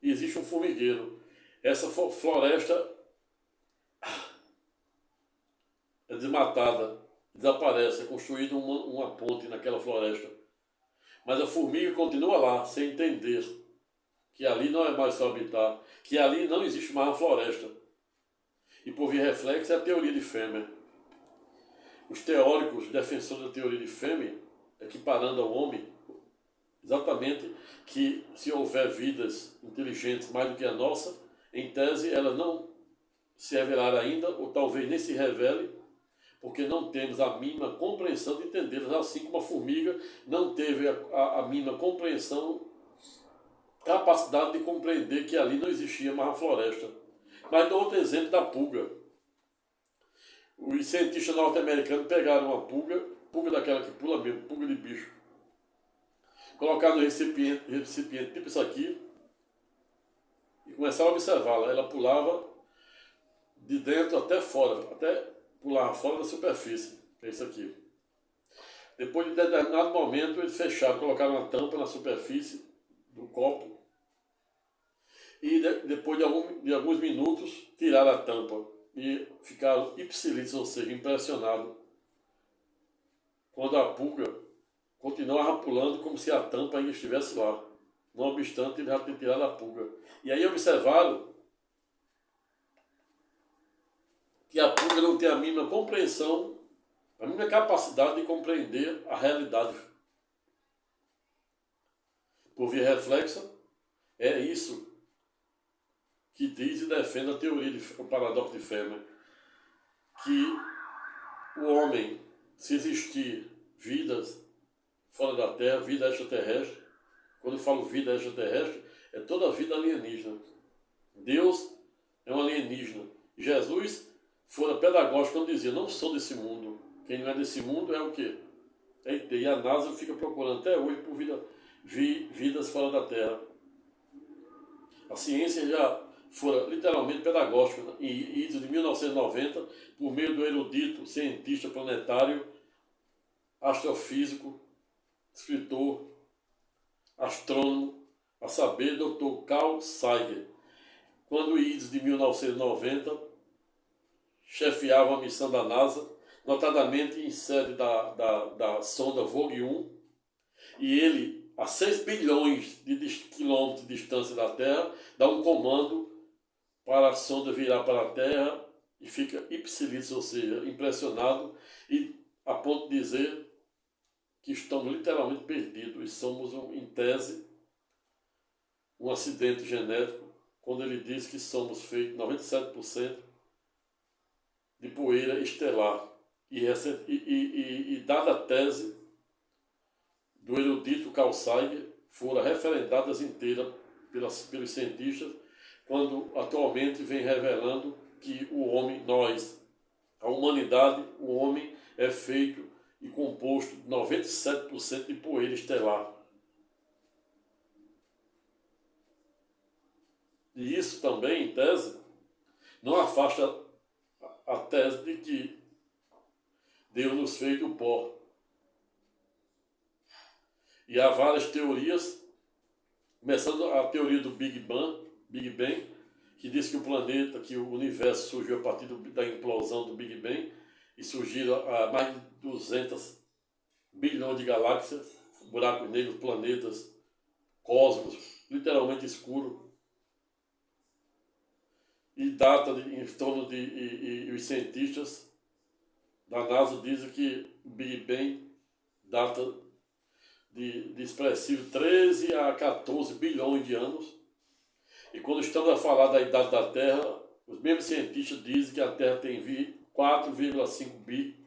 e existe um formigueiro. Essa floresta é desmatada, desaparece, é construída uma ponte naquela floresta. Mas a formiga continua lá, sem entender que ali não é mais seu habitat, que ali não existe mais uma floresta. E por via reflexa é a teoria de Femer. Os teóricos defensores da teoria de Femer, equiparando ao homem, exatamente que se houver vidas inteligentes mais do que a nossa, em tese elas não se revelarão ainda, ou talvez nem se revele, porque não temos a mínima compreensão de entendê-las, assim como a formiga não teve a mínima compreensão, capacidade de compreender que ali não existia mais uma floresta. Mas dou outro exemplo da pulga. Os cientistas norte-americanos pegaram uma pulga daquela que pula mesmo, pulga de bicho, colocaram no recipiente tipo isso aqui, e começaram a observá-la. Ela pulava de dentro até fora, até pulava fora da superfície. É isso aqui. Depois de determinado momento, eles fecharam, colocaram uma tampa na superfície do copo, e depois de alguns minutos, tiraram a tampa e ficaram ipsilítis, ou seja, impressionados, quando a pulga continuava pulando como se a tampa ainda estivesse lá. Não obstante, ele já tinha tirado a pulga. E aí observaram que a pulga não tem a mínima compreensão, a mínima capacidade de compreender a realidade. Por via reflexa, é isso que diz e defende a teoria o paradoxo de Femer, que o homem, se existir vidas fora da Terra, vida extraterrestre, quando eu falo vida extraterrestre, é toda a vida alienígena. Deus é um alienígena. Jesus fora pedagógico quando dizia: não sou desse mundo. Quem não é desse mundo é o quê? É ET. E a NASA fica procurando até hoje por vidas fora da Terra. A ciência já fora literalmente pedagógica, e de 1990, por meio do erudito cientista planetário, astrofísico, escritor, astrônomo, a saber, Dr. Carl Sagan. Quando o IDES de 1990 chefiava a missão da NASA, notadamente em sede da sonda Vogue 1, e ele, a 6 bilhões de quilômetros de distância da Terra, dá um comando para a sonda virar para a Terra e fica ipsilítis, ou seja, impressionado, e a ponto de dizer que estamos literalmente perdidos e somos, em tese, um acidente genético, quando ele diz que somos feitos 97% de poeira estelar. E dada a tese do erudito Carl Sagan, foram referendadas inteiras pelos cientistas, quando atualmente vem revelando que o homem, nós, a humanidade, o homem é feito e composto de 97% de poeira estelar. E isso também, em tese, não afasta a tese de que Deus nos fez do pó. E há várias teorias, começando a teoria do Big Bang, que diz que o planeta, que o universo surgiu a partir da implosão do Big Bang, e surgiram mais de 200 bilhões de galáxias, buracos negros, planetas, cosmos, literalmente escuro. E data em torno de... E os cientistas da NASA dizem que o Big Bang data de expressivo 13 a 14 bilhões de anos. E quando estamos a falar da idade da Terra, os mesmos cientistas dizem que a Terra tem 4,5 bi.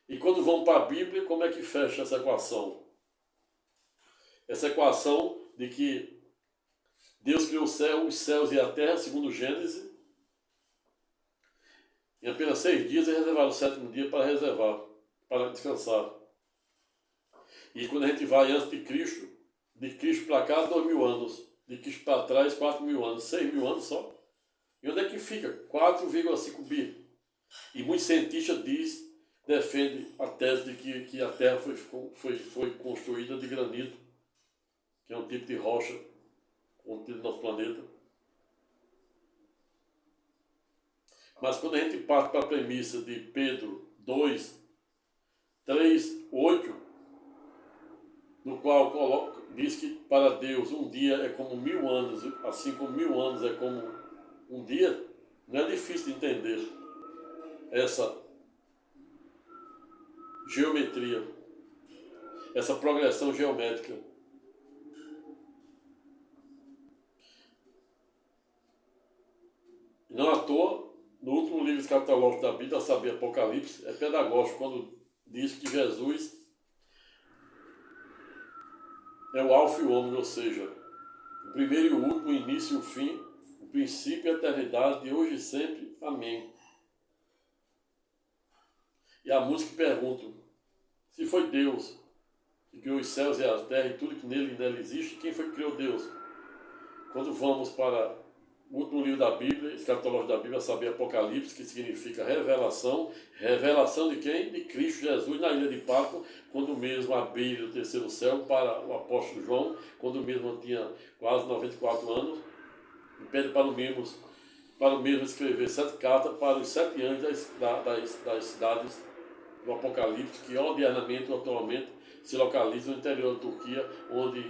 E quando vamos para a Bíblia, como é que fecha essa equação? Essa equação de que Deus criou os céus e a terra, segundo Gênesis, em apenas 6 dias e reservaram o 7º dia para descansar. E quando a gente vai antes de Cristo para cá, 2.000 anos, de Cristo para trás, 4.000 anos, 6.000 anos só. E onde é que fica? 4,5 bi. E muitos cientistas defendem a tese de que a Terra foi construída de granito, que é um tipo de rocha contido no nosso planeta. Mas quando a gente parte para a premissa de Pedro 2, 3, 8, no qual diz que para Deus um dia é como 1.000 anos, assim como 1.000 anos é como um dia, não é difícil de entender essa geometria, essa progressão geométrica. Não à toa, no último livro escatológico da Bíblia, a saber, Apocalipse, é pedagógico quando diz que Jesus é o alfa e o ômega, ou seja, o primeiro e o último, o início e o fim, o princípio e a eternidade, de hoje e sempre. Amém. E a música pergunta, se foi Deus que criou os céus e a terra e tudo que nele existe, quem foi que criou Deus? Quando vamos para o último livro da Bíblia, escatológico da Bíblia, saber Apocalipse, que significa revelação. Revelação de quem? De Cristo Jesus na ilha de Patmos, quando mesmo abriu o terceiro céu para o apóstolo João, quando mesmo tinha quase 94 anos, e pede para o mesmo escrever 7 cartas para os 7 anjos das cidades do Apocalipse, que odiernamente, atualmente, se localizam no interior da Turquia, onde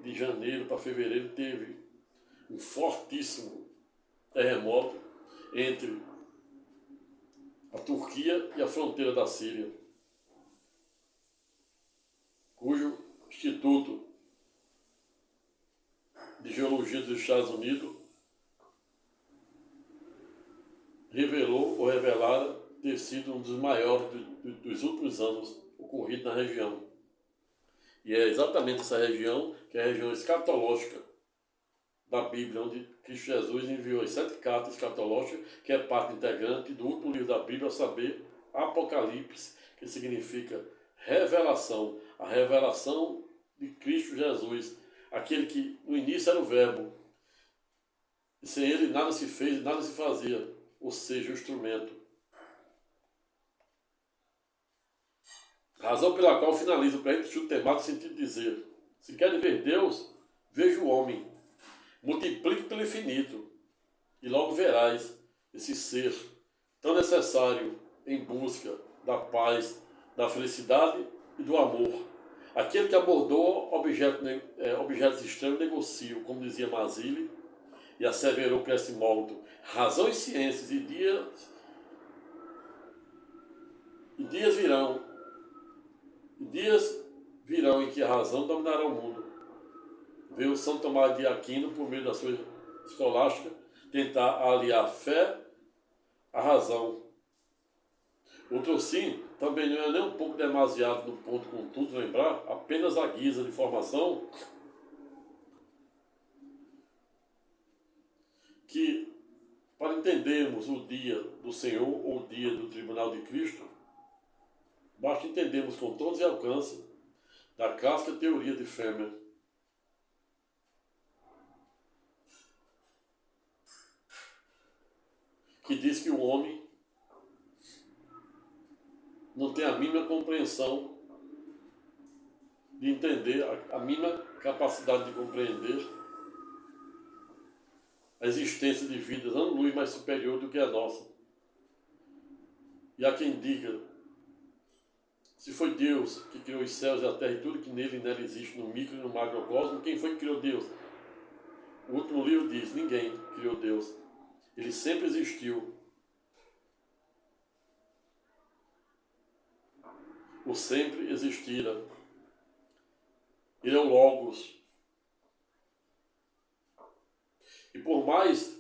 de janeiro para fevereiro teve um fortíssimo terremoto entre a Turquia e a fronteira da Síria, cujo Instituto de Geologia dos Estados Unidos revelara ter sido um dos maiores dos últimos anos ocorrido na região. E é exatamente essa região que é a região escatológica da Bíblia, onde Cristo Jesus enviou as 7 cartas escatológicas, que é parte integrante do último livro da Bíblia, a saber, Apocalipse, que significa revelação, a revelação de Cristo Jesus, aquele que no início era o Verbo, e sem ele nada se fez, nada se fazia, ou seja, o instrumento. Razão pela qual finalizo para a gente o temático no sentido de dizer, se querem ver Deus, veja o homem. Multiplique pelo infinito e logo verás esse ser tão necessário em busca da paz, da felicidade e do amor. Aquele que abordou objetos estranhos negocia, como dizia Mazili, e asseverou que esse modo razão e ciências e dias virão em que a razão dominará o mundo. Veio São Tomás de Aquino, por meio da sua escolástica, tentar aliar a fé à razão. Outro sim, também não é nem um pouco demasiado no ponto, contudo, lembrar, apenas a guisa de informação, que, para entendermos o dia do Senhor ou o dia do tribunal de Cristo, basta entendermos com todos e alcance da clássica teoria de Fermat, que diz que o homem não tem a mínima compreensão de entender, a mínima capacidade de compreender a existência de vidas anos-luz mais superior do que a nossa. E há quem diga, se foi Deus que criou os céus e a terra e tudo que nele e nela existe, no micro e no macrocosmo, quem foi que criou Deus? O último livro diz, ninguém criou Deus. Ele sempre existiu. O sempre existira. Ele é o Logos. E por mais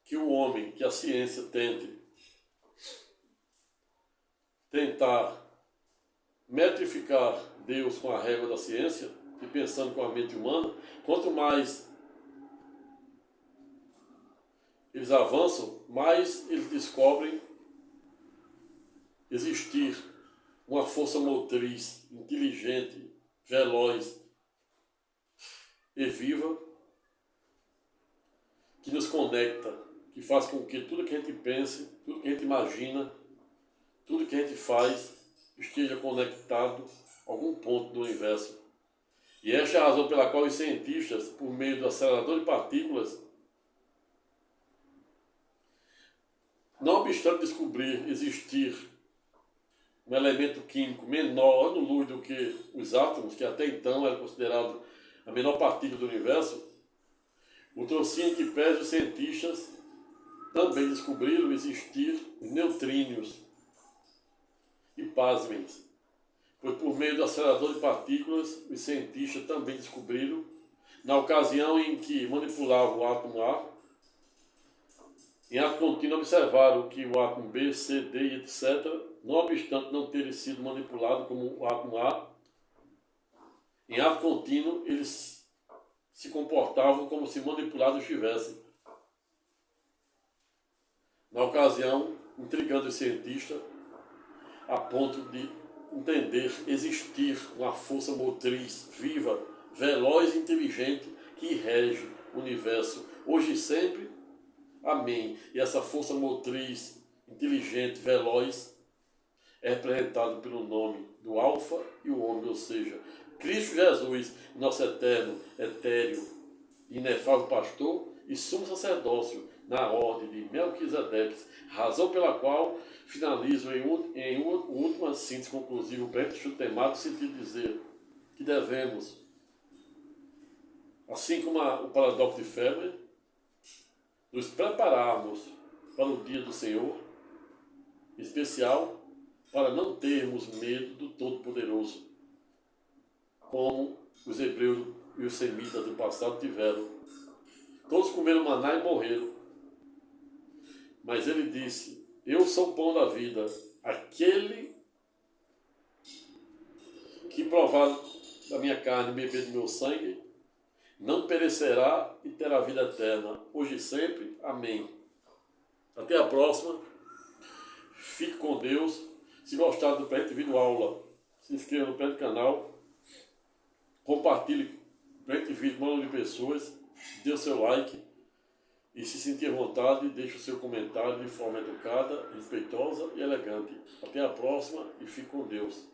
que o homem, que a ciência tentar metrificar Deus com a régua da ciência e pensando com a mente humana, quanto mais eles avançam, mais eles descobrem existir uma força motriz, inteligente, veloz e viva, que nos conecta, que faz com que tudo que a gente pense, tudo que a gente imagina, tudo que a gente faz esteja conectado a algum ponto do universo. E esta é a razão pela qual os cientistas, por meio do acelerador de partículas, não obstante descobrir existir um elemento químico menor ano-luz do que os átomos, que até então era considerado a menor partícula do universo, o trocínio que pese os cientistas também descobriram existir os neutrínios. E pasmem, pois por meio do acelerador de partículas, os cientistas também descobriram, na ocasião em que manipulavam o átomo A, em ato contínuo observaram que o átomo B, C, D e etc., não obstante não terem sido manipulados como o átomo A, em ato contínuo eles se comportavam como se manipulados estivessem. Na ocasião, intrigando os cientistas, a ponto de entender existir uma força motriz viva, veloz e inteligente que rege o universo, hoje e sempre. Amém. E essa força motriz, inteligente, veloz, é representada pelo nome do Alfa e o Ômega, ou seja, Cristo Jesus, nosso eterno, etéreo, inefável pastor e sumo sacerdócio, na ordem de Melquisedeque, razão pela qual finalizo em última síntese conclusiva para este temático, no sentido de dizer que devemos, assim como o paradoxo de Fermat, nos prepararmos para o dia do Senhor, em especial para não termos medo do Todo-Poderoso, como os hebreus e os semitas do passado tiveram. Todos comeram maná e morreram. Mas ele disse, eu sou o pão da vida, aquele que provar da minha carne e beber do meu sangue, não perecerá e terá vida eterna, hoje e sempre. Amém. Até a próxima. Fique com Deus. Se gostar do Pré Vídeo Aula, se inscreva no Pré canal. Compartilhe o Pré Vídeo com um número de pessoas. Dê o seu like. E se sentir à vontade, deixe o seu comentário de forma educada, respeitosa e elegante. Até a próxima e fique com Deus.